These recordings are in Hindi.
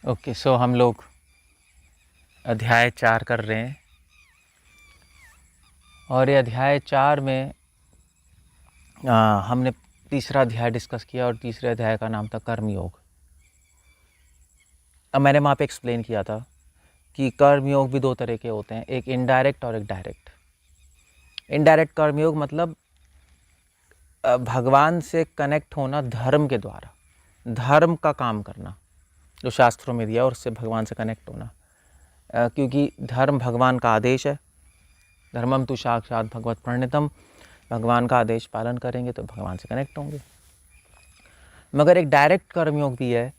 ओके, सो हम लोग अध्याय 4 कर रहे हैं और ये अध्याय 4 में हमने तीसरा अध्याय डिस्कस किया और तीसरे अध्याय का नाम था कर्मयोग। अब मैंने वहाँ पे एक्सप्लेन किया था कि कर्मयोग भी दो तरह के होते हैं, एक इनडायरेक्ट और एक डायरेक्ट। इनडायरेक्ट कर्मयोग मतलब भगवान से कनेक्ट होना धर्म के द्वारा, धर्म का काम करना जो शास्त्रों में दिया और उससे भगवान से कनेक्ट होना, क्योंकि धर्म भगवान का आदेश है। धर्मम तु साक्षात भगवत प्रणीतम, भगवान का आदेश पालन करेंगे तो भगवान से कनेक्ट होंगे। मगर एक डायरेक्ट कर्मयोग भी है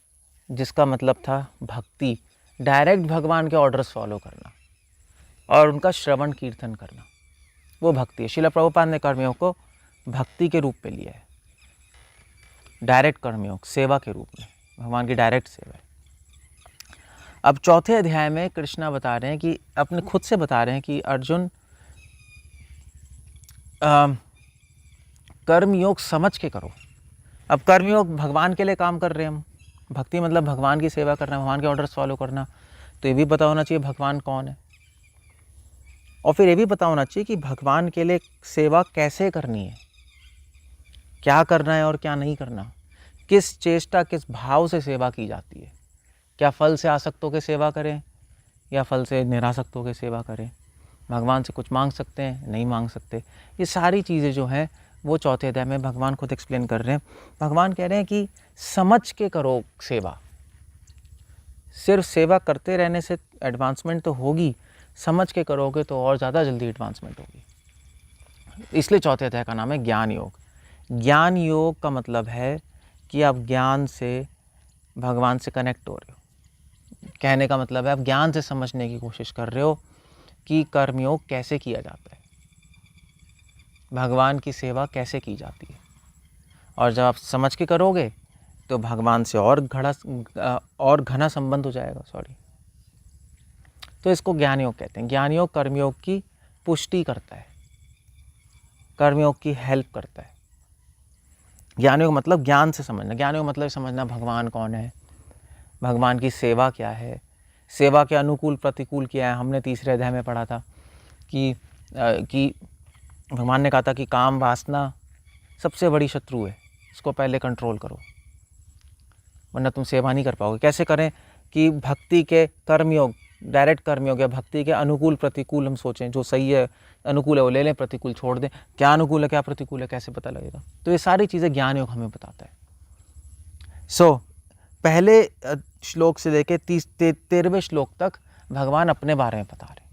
जिसका मतलब था भक्ति, डायरेक्ट भगवान के ऑर्डर्स फॉलो करना और उनका श्रवण कीर्तन करना, वो भक्ति है। श्रील प्रभुपाद ने कर्मयोग को भक्ति के रूप में लिया है, डायरेक्ट कर्मयोग सेवा के रूप में, भगवान की डायरेक्ट सेवा है। अब चौथे अध्याय में कृष्णा बता रहे हैं कि अपने खुद से बता रहे हैं कि अर्जुन कर्मयोग समझ के करो। अब कर्मयोग भगवान के लिए काम कर रहे हैं हम, भक्ति मतलब भगवान की सेवा करना, भगवान के ऑर्डर्स फॉलो करना, तो ये भी पता होना चाहिए भगवान कौन है, और फिर ये भी पता होना चाहिए कि भगवान के लिए सेवा कैसे करनी है, क्या करना है और क्या नहीं करना, किस चेष्टा किस भाव से सेवा की जाती है। क्या फल से आसक्त होकर सेवा करें या फल से निरासक्त होकर सेवा करें, भगवान से कुछ मांग सकते हैं, नहीं मांग सकते। ये सारी चीज़ें जो हैं वो चौथे अध्याय में भगवान खुद एक्सप्लेन कर रहे हैं। भगवान कह रहे हैं कि समझ के करो सेवा, सिर्फ सेवा करते रहने से एडवांसमेंट तो होगी, समझ के करोगे तो और ज़्यादा जल्दी एडवांसमेंट होगी। इसलिए चौथे अध्याय का नाम है ज्ञान योग। ज्ञान योग का मतलब है कि आप ज्ञान से भगवान से कनेक्ट हो रहे हो। कहने का मतलब है आप ज्ञान से समझने की कोशिश कर रहे हो कि कर्मयोग कैसे किया जाता है, भगवान की सेवा कैसे की जाती है। और जब आप समझ के करोगे तो भगवान से और घना संबंध हो जाएगा। तो इसको ज्ञान योग कहते हैं। ज्ञान योग कर्मयोग की पुष्टि करता है, कर्मयोग की हेल्प करता है। ज्ञान योग मतलब ज्ञान से समझना, ज्ञान योग मतलब समझना भगवान कौन है, भगवान की सेवा क्या है, सेवा के अनुकूल प्रतिकूल क्या है। हमने तीसरे अध्याय में पढ़ा था कि भगवान ने कहा था कि काम वासना सबसे बड़ी शत्रु है, इसको पहले कंट्रोल करो वरना तुम सेवा नहीं कर पाओगे। कैसे करें कि भक्ति के कर्मयोग, डायरेक्ट कर्मयोग या भक्ति के अनुकूल प्रतिकूल हम सोचें, जो सही है अनुकूल है वो ले लें, प्रतिकूल छोड़ दें। क्या अनुकूल है क्या प्रतिकूल है कैसे पता लगेगा? तो ये सारी चीज़ें ज्ञान योग हमें बताता है। पहले श्लोक से लेके 13वें श्लोक तक भगवान अपने बारे में बता रहे।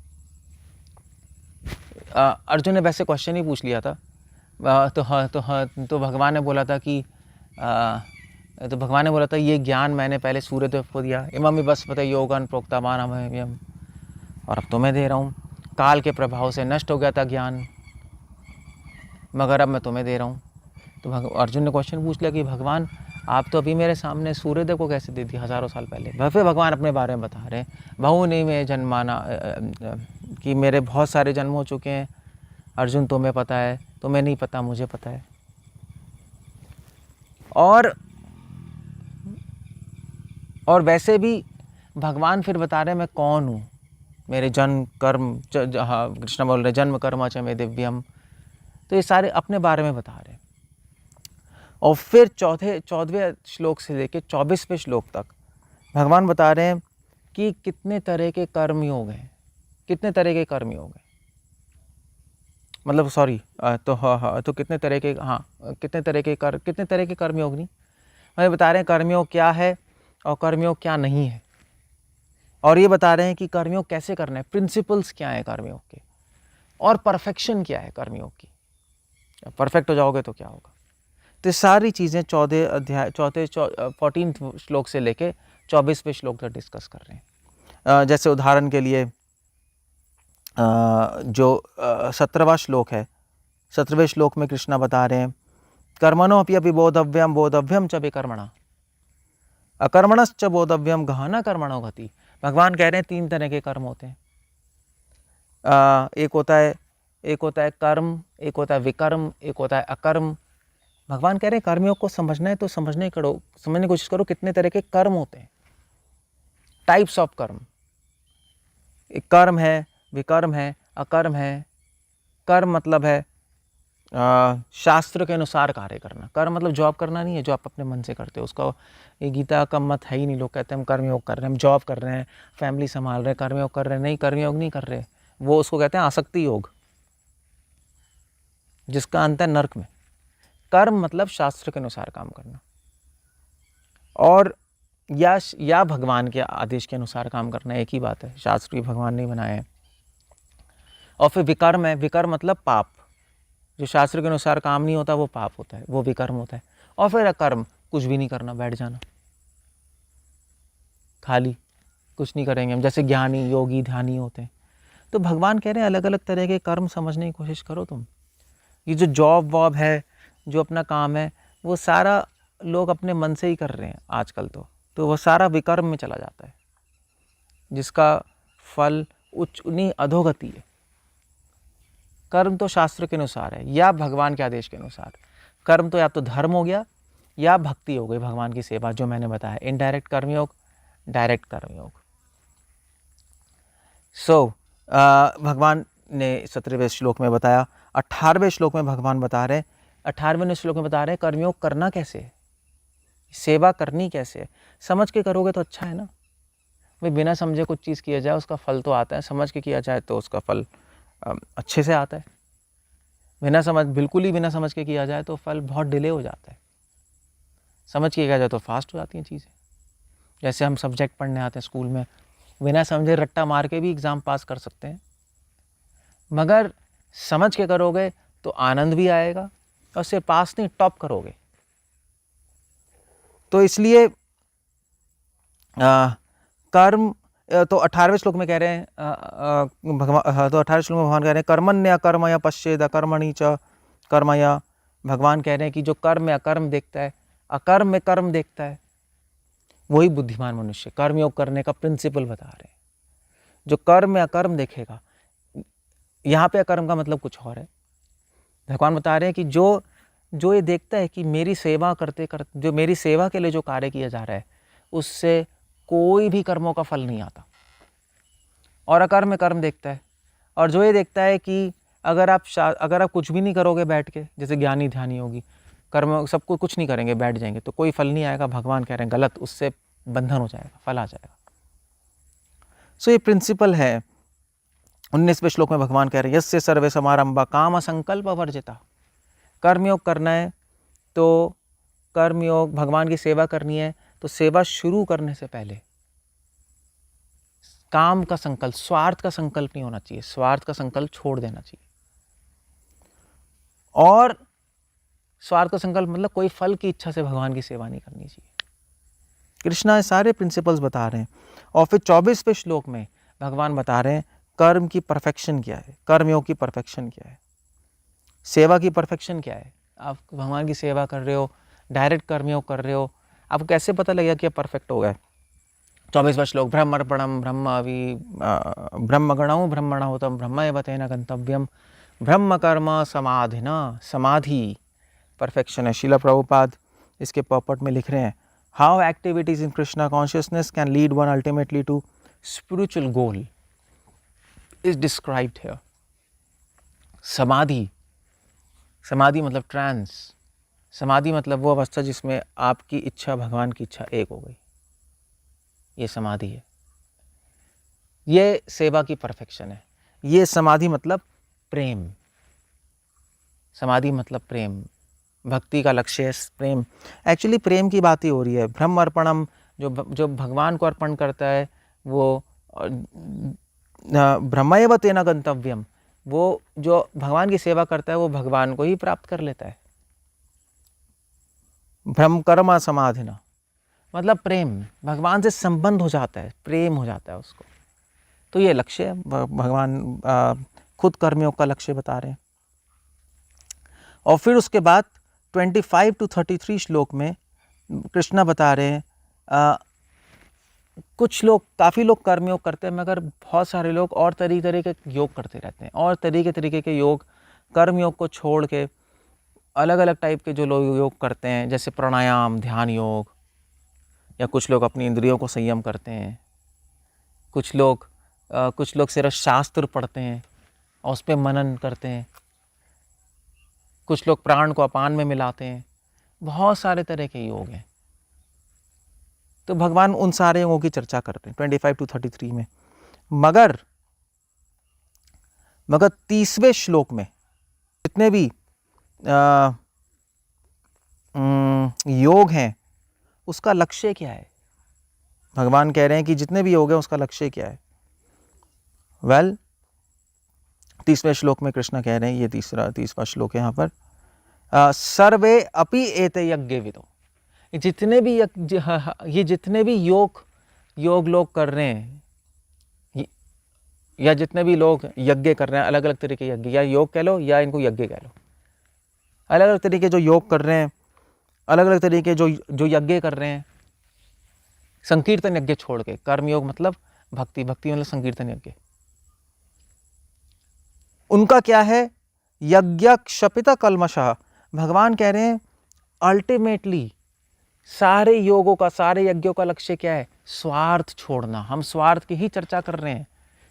अर्जुन ने वैसे क्वेश्चन ही पूछ लिया था, तो भगवान ने बोला था कि ये ज्ञान मैंने पहले सूर्यदेव को दिया, इमम बस पता योगन प्रोक्तामान हम, और अब तुम्हें दे रहा हूँ। काल के प्रभाव से नष्ट हो गया था ज्ञान, मगर अब मैं तुम्हें दे रहा हूँ। तो अर्जुन ने क्वेश्चन पूछ लिया कि भगवान आप तो अभी मेरे सामने सूर्यदेव को कैसे दे दी हज़ारों साल पहले। फिर भगवान अपने बारे में बता रहे हैं, बहुनी में जन्माना, कि मेरे बहुत सारे जन्म हो चुके हैं अर्जुन, तुम्हें पता है, तुम्हें नहीं पता मुझे पता है। और वैसे भी भगवान फिर बता रहे हैं मैं कौन हूँ, मेरे जन्म कर्म, कृष्ण बोल रहे जन्म कर्म च में दिव्यम। तो ये सारे अपने बारे में बता रहे हैं। और फिर 14वें श्लोक से लेकर 24वें श्लोक तक भगवान बता रहे हैं कि कितने तरह के कर्मयोग हैं, कितने तरह के कर्मयोग हैं, मतलब तो कितने तरह के कर्मयोग नहीं, हमें बता रहे हैं कर्मयोग क्या है और कर्मयोग क्या नहीं है। और ये बता रहे हैं कि कर्मयोग कैसे करना है, प्रिंसिपल्स क्या है कर्मयोग के, और परफेक्शन क्या है कर्मयोग की। परफेक्ट हो जाओगे तो क्या होगा। तो सारी चीज़ें 14 श्लोक से लेके 24वें श्लोक तक डिस्कस कर रहे हैं। जैसे उदाहरण के लिए जो 17वां श्लोक है, 17वें श्लोक में कृष्णा बता रहे हैं कर्मणो अपि बोधव्यम बोधव्यम च विकर्मणा अकर्मणश्च बोधव्यम गहना कर्मणो गति। भगवान कह रहे हैं 3 तरह के कर्म होते हैं। एक होता है कर्म, एक होता है विकर्म, एक होता है अकर्म। भगवान कह रहे हैं कर्मयोग को समझना है तो समझने की कोशिश करो कितने तरह के कर्म होते हैं। टाइप्स ऑफ कर्म, एक कर्म है, विकर्म है, अकर्म है। कर्म मतलब है शास्त्र के अनुसार कार्य करना। कर्म मतलब जॉब करना नहीं है जो आप अपने मन से करते हो, उसका ये गीता का मत है ही नहीं। लोग कहते हैं हम कर्मयोग कर रहे हैं, हम जॉब कर रहे हैं, फैमिली संभाल रहे हैं, कर्मयोग कर रहे हैं। नहीं, कर्मयोग नहीं कर रहे, वो उसको कहते हैं आसक्ति योग, जिसका अंत है नरक में। कर्म मतलब शास्त्र के अनुसार काम करना, और या भगवान के आदेश के अनुसार काम करना, एक ही बात है। शास्त्र भी भगवान नहीं बनाए हैं। और फिर विकर्म है, विकर्म मतलब पाप, जो शास्त्र के अनुसार काम नहीं होता वो पाप होता है, वो विकर्म होता है। और फिर अकर्म, कुछ भी नहीं करना, बैठ जाना, खाली कुछ नहीं करेंगे हम, जैसे ज्ञानी, योगी, ध्यानी होते हैं। तो भगवान कह रहे हैं अलग अलग तरह के कर्म समझने की कोशिश करो तुम। ये जो जॉब वॉब है, जो अपना काम है, वो सारा लोग अपने मन से ही कर रहे हैं आजकल। तो वो सारा विकर्म में चला जाता है, जिसका फल उच्च नहीं अधोगति है। कर्म तो शास्त्र के अनुसार है या भगवान के आदेश के अनुसार। कर्म तो या तो धर्म हो गया या भक्ति हो गई, भगवान की सेवा, जो मैंने बताया, इनडायरेक्ट कर्मयोग, डायरेक्ट कर्मयोग। भगवान ने 17वें श्लोक में बताया। 18वें श्लोक में भगवान बता रहे हैं, 18वें श्लोक में बता रहे हैं कर्मयोग करना कैसे है, सेवा करनी कैसे है। समझ के करोगे तो अच्छा है ना भाई, बिना समझे कुछ चीज़ किया जाए उसका फल तो आता है, समझ के किया जाए तो उसका फल अच्छे से आता है। बिल्कुल ही बिना समझ के किया जाए तो फल बहुत डिले हो जाता है। समझ के किया जाए तो फास्ट हो जाती हैं चीज़ें। जैसे हम सब्जेक्ट पढ़ने आते हैं स्कूल में, बिना समझे रट्टा मार के भी एग्ज़ाम पास कर सकते हैं, मगर समझ के करोगे तो आनंद भी आएगा और उससे पास नहीं, टॉप करोगे। तो इसलिए कर्म, तो 18वें श्लोक में कह रहे हैं भगवान, तो 18वें श्लोक में भगवान कह रहे हैं कर्मण्य कर्मय पश्येद अकर्मणि च कर्मय। भगवान कह रहे हैं कि जो कर्म में अकर्म देखता है, अकर्म में कर्म देखता है, वही बुद्धिमान मनुष्य। कर्मयोग करने का प्रिंसिपल बता रहे हैं। जो कर्म में अकर्म देखेगा, यहाँ पे अकर्म का मतलब कुछ और है। भगवान बता रहे हैं कि जो ये देखता है कि मेरी सेवा करते करते, जो मेरी सेवा के लिए जो कार्य किया जा रहा है, उससे कोई भी कर्मों का फल नहीं आता, और अकर्म में कर्म देखता है। और जो ये देखता है कि अगर आप कुछ भी नहीं करोगे बैठ के, जैसे ज्ञानी ध्यानी होगी, कर्म सबको कुछ नहीं करेंगे, बैठ जाएंगे, तो कोई फल नहीं आएगा। भगवान कह रहे हैं गलत, उससे बंधन हो जाएगा, फल आ जाएगा। सो ये प्रिंसिपल है। 19वें श्लोक में भगवान कह रहे हैं यस्य सर्वे समारंभा काम संकल्प वर्जिता। कर्मयोग करना है तो कर्मयोग, भगवान की सेवा करनी है तो सेवा शुरू करने से पहले काम का संकल्प, स्वार्थ का संकल्प नहीं होना चाहिए, स्वार्थ का संकल्प छोड़ देना चाहिए। और स्वार्थ का संकल्प मतलब कोई फल की इच्छा से भगवान की सेवा नहीं करनी चाहिए। कृष्णा सारे प्रिंसिपल्स बता रहे हैं। और फिर 24वें श्लोक में भगवान बता रहे हैं कर्म की परफेक्शन क्या है, कर्मयोग की परफेक्शन क्या है, सेवा की परफेक्शन क्या है। आप भगवान की सेवा कर रहे हो, डायरेक्ट कर्मयोग कर रहे हो, आपको कैसे पता लगेगा कि आप परफेक्ट हो गए। 24वां श्लोक ब्रह्मर्पणम ब्रह्मगणौ ब्रह्मणोतम ब्रह्म एव तेन गंतव्यम ब्रह्म कर्म समाधिना। समाधि परफेक्शन है। शीला प्रभुपाद इसके पॉपट में लिख रहे हैं how activities in Krishna consciousness can lead one ultimately to spiritual goal is described here. समाधि, समाधि मतलब ट्रांस, समाधि मतलब वो अवस्था जिसमें आपकी इच्छा भगवान की इच्छा एक हो गई, ये समाधि है। ये सेवा की परफेक्शन है। ये समाधि मतलब प्रेम, समाधि मतलब प्रेम, भक्ति का लक्ष्य है प्रेम। एक्चुअली प्रेम की बात ही हो रही है। ब्रह्म अर्पणम, जो भगवान को अर्पण करता है वो ब्रह्मैव तेन गंतव्यम, वो जो भगवान की सेवा करता है वो भगवान को ही प्राप्त कर लेता है। ब्रह्म कर्म समाधिना मतलब प्रेम, भगवान से संबंध हो जाता है, प्रेम हो जाता है उसको। तो ये लक्ष्य है, भगवान खुद कर्मयोग का लक्ष्य बता रहे हैं। और फिर उसके बाद 25 to 33 श्लोक में कृष्णा बता रहे हैं कुछ लोग, काफ़ी लोग कर्मयोग करते हैं, मगर बहुत सारे लोग और तरीके के योग करते रहते हैं, और तरीके के योग, कर्मयोग को छोड़ के अलग अलग टाइप के जो लोग योग करते हैं, जैसे प्राणायाम, ध्यान योग, या कुछ लोग अपनी इंद्रियों को संयम करते हैं, कुछ लोग सिर्फ शास्त्र पढ़ते हैं और उस पर मनन करते हैं, कुछ लोग प्राण को अपान में मिलाते हैं, बहुत सारे तरह के योग हैं। तो भगवान उन सारे योगों की चर्चा करते हैं 25 to 33 में। मगर 30वें श्लोक में जितने भी योग हैं उसका लक्ष्य क्या है? भगवान कह रहे हैं कि जितने भी योग हैं उसका लक्ष्य क्या है? 30वें श्लोक में कृष्ण कह रहे हैं, ये 30वां श्लोक है यहाँ पर, सर्वे अपि एते यज्ञ विदो, जितने भी योग लोग कर रहे हैं, या जितने भी लोग यज्ञ कर रहे हैं, अलग अलग तरीके के यज्ञ, या योग कह लो या इनको यज्ञ कह लो, अलग अलग तरीके जो योग कर रहे हैं, अलग अलग तरीके जो यज्ञ कर रहे हैं, संकीर्तन यज्ञ छोड़ के, कर्मयोग मतलब भक्ति मतलब संकीर्तन यज्ञ, उनका क्या है? यज्ञ क्षपित कल्मषः। भगवान कह रहे हैं अल्टीमेटली सारे योगों का, सारे यज्ञों का लक्ष्य क्या है? स्वार्थ छोड़ना। हम स्वार्थ की ही चर्चा कर रहे हैं।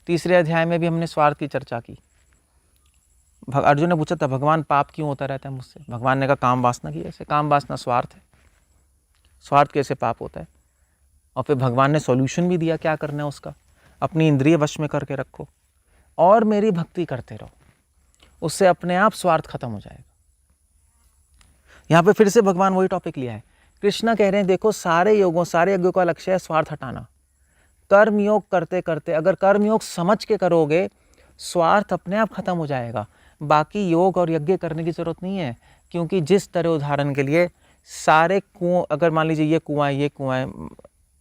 3रे अध्याय में भी हमने स्वार्थ की चर्चा की। अर्जुन ने पूछा था भगवान पाप क्यों होता रहता है मुझसे? भगवान ने कहा काम वासना की। ऐसे काम वासना स्वार्थ है, स्वार्थ कैसे पाप होता है? और फिर भगवान ने सॉल्यूशन भी दिया, क्या करना है उसका? अपनी इंद्रिय वश में करके रखो और मेरी भक्ति करते रहो, उससे अपने आप स्वार्थ खत्म हो जाएगा। यहाँ पे फिर से भगवान वही टॉपिक लिया है। कृष्ण कह रहे हैं देखो सारे योगों, सारे यज्ञों का लक्ष्य है स्वार्थ हटाना। कर्मयोग करते करते अगर कर्मयोग समझ के करोगे, स्वार्थ अपने आप खत्म हो जाएगा। बाकी योग और यज्ञ करने की जरूरत नहीं है, क्योंकि जिस तरह उदाहरण के लिए सारे कुओं, अगर मान लीजिए ये कुआं है,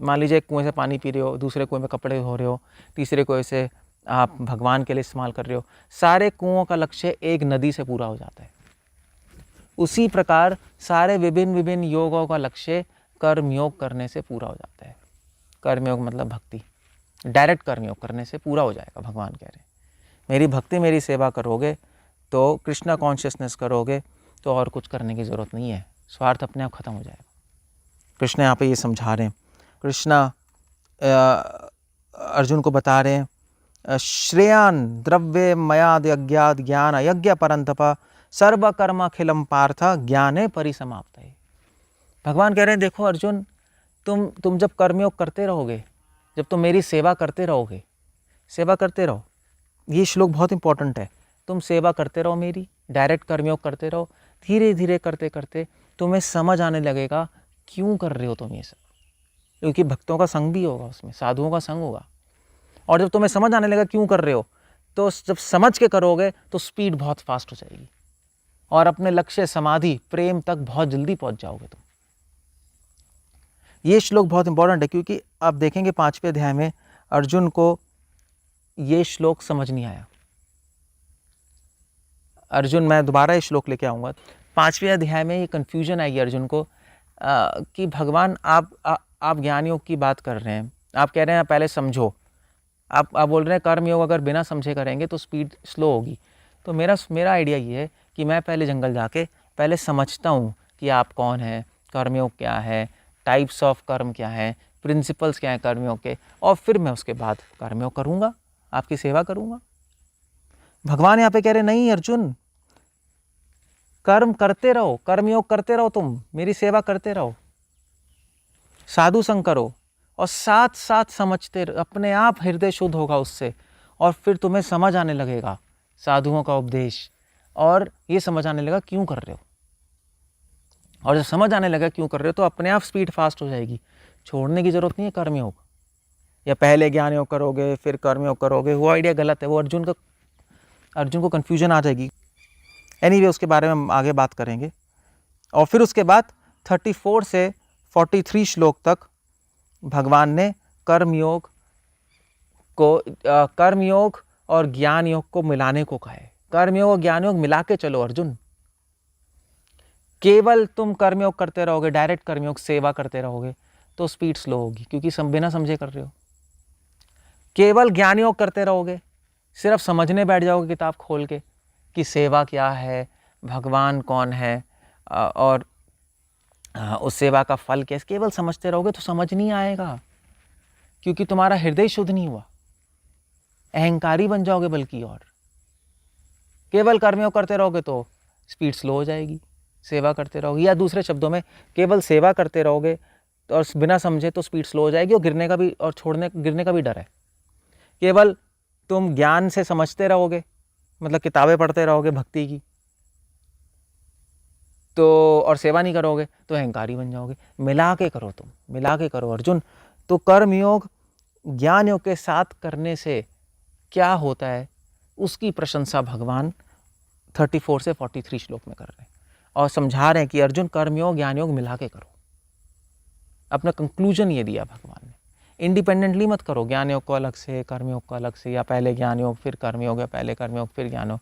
मान लीजिए एक कुएं से पानी पी रहे हो, दूसरे कुएं में कपड़े धो रहे हो, तीसरे कुएं से आप भगवान के लिए इस्तेमाल कर रहे हो, सारे कुओं का लक्ष्य एक नदी से पूरा हो जाता है। उसी प्रकार सारे विभिन्न योगों का लक्ष्य कर्मयोग करने से पूरा हो जाता है। कर्मयोग मतलब भक्ति, डायरेक्ट कर्मयोग करने से पूरा हो जाएगा। भगवान कह रहे हैं मेरी भक्ति, मेरी सेवा करोगे तो कृष्णा कॉन्शियसनेस करोगे तो और कुछ करने की ज़रूरत नहीं है, स्वार्थ अपने आप खत्म हो जाएगा। कृष्ण यहाँ पे ये समझा रहे हैं। कृष्णा अर्जुन को बता रहे हैं श्रेयान द्रव्य मयाद यज्ञाद ज्ञान यज्ञ परंतप सर्वकर्माखिलम पार्थ ज्ञाने परिसमाप्त है। भगवान कह रहे हैं देखो अर्जुन, तुम जब कर्मयोग करते रहोगे, जब तुम मेरी सेवा करते रहोगे, सेवा करते रहो, ये श्लोक बहुत इंपॉर्टेंट है। तुम सेवा करते रहो मेरी, डायरेक्ट कर्मयोग करते रहो, धीरे धीरे करते करते तुम्हें समझ आने लगेगा क्यों कर रहे हो तुम ये सब, क्योंकि भक्तों का संग भी होगा उसमें, साधुओं का संग होगा। और जब तुम्हें समझ आने लगा क्यों कर रहे हो, तो जब समझ के करोगे तो स्पीड बहुत फास्ट हो जाएगी और अपने लक्ष्य समाधि प्रेम तक बहुत जल्दी पहुंच जाओगे तुम। ये श्लोक बहुत इंपॉर्टेंट है, क्योंकि आप देखेंगे 5वें अध्याय में अर्जुन को ये श्लोक समझ नहीं आया। अर्जुन, मैं दोबारा ये श्लोक लेके आऊँगा, 5वें अध्याय में ये कन्फ्यूजन आएगी अर्जुन को कि भगवान आप ज्ञान योग की बात कर रहे हैं, आप कह रहे हैं पहले समझो, आप बोल रहे हैं कर्म योग अगर बिना समझे करेंगे तो स्पीड स्लो होगी। तो मेरा आइडिया ये है कि मैं पहले जंगल जाके पहले समझता हूँ कि आप कौन हैं, कर्मयोग क्या है, टाइप्स ऑफ कर्म क्या है, प्रिंसिपल्स क्या हैं कर्मयोग के, और फिर मैं उसके बाद कर्मयोग करूँगा, आपकी सेवा करूँगा। भगवान यहाँ पे कह रहे नहीं अर्जुन, कर्म करते रहो, कर्मयोग करते रहो, तुम मेरी सेवा करते रहो, साधु संग करो और साथ साथ समझते, अपने आप हृदय शुद्ध होगा उससे, और फिर तुम्हें समझ आने लगेगा साधुओं का उपदेश, और ये समझ आने लगा क्यों कर रहे हो। और जब समझ आने लगा क्यों कर रहे हो तो अपने आप स्पीड फास्ट हो जाएगी। छोड़ने की जरूरत नहीं है कर्मयोग, या पहले ज्ञान योग करोगे फिर कर्मयोग करोगे, वो आइडिया गलत है। वो अर्जुन को कन्फ्यूजन आ जाएगी। एनीवे उसके बारे में हम आगे बात करेंगे। और फिर उसके बाद 34 से 43 श्लोक तक भगवान ने कर्मयोग और ज्ञान योग को मिलाने को कहा है। कर्मयोग और ज्ञान योग मिला के चलो अर्जुन। केवल तुम कर्मयोग करते रहोगे, डायरेक्ट कर्मयोग सेवा करते रहोगे तो स्पीड स्लो होगी, क्योंकि बिना समझे कर रहे हो। केवल ज्ञान योग करते रहोगे, सिर्फ समझने बैठ जाओगे किताब खोल के कि सेवा क्या है, भगवान कौन है, और उस सेवा का फल क्या है, केवल समझते रहोगे तो समझ नहीं आएगा, क्योंकि तुम्हारा हृदय शुद्ध नहीं हुआ। अहंकारी बन जाओगे बल्कि, और केवल कर्मयोग करते रहोगे तो स्पीड स्लो हो जाएगी, सेवा करते रहोगे, या दूसरे शब्दों में केवल सेवा करते रहोगे तो और बिना समझे तो स्पीड स्लो हो जाएगी, और गिरने का भी और गिरने का भी डर है। केवल तुम ज्ञान से समझते रहोगे, मतलब किताबें पढ़ते रहोगे भक्ति की, तो और सेवा नहीं करोगे तो अहंकारी बन जाओगे। मिला के करो, तुम मिला के करो अर्जुन। तो कर्मयोग ज्ञान योग के साथ करने से क्या होता है उसकी प्रशंसा भगवान 34 से 43 श्लोक में कर रहे हैं, और समझा रहे हैं कि अर्जुन कर्मयोग ज्ञान योग मिला के करो। अपना कंक्लूजन ये दिया भगवान ने, इंडिपेंडेंटली मत करो, ज्ञान योग को अलग से, कर्मयोग को अलग से, या पहले ज्ञान योग फिर कर्मयोग, या पहले कर्मयोग फिर ज्ञान योग,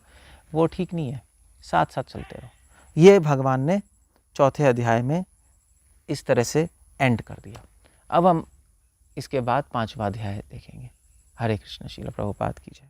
वो ठीक नहीं है, साथ साथ चलते रहो। ये भगवान ने चौथे अध्याय में इस तरह से एंड कर दिया। अब हम इसके बाद 5वां अध्याय देखेंगे। हरे कृष्ण। श्रील प्रभुपाद की जय।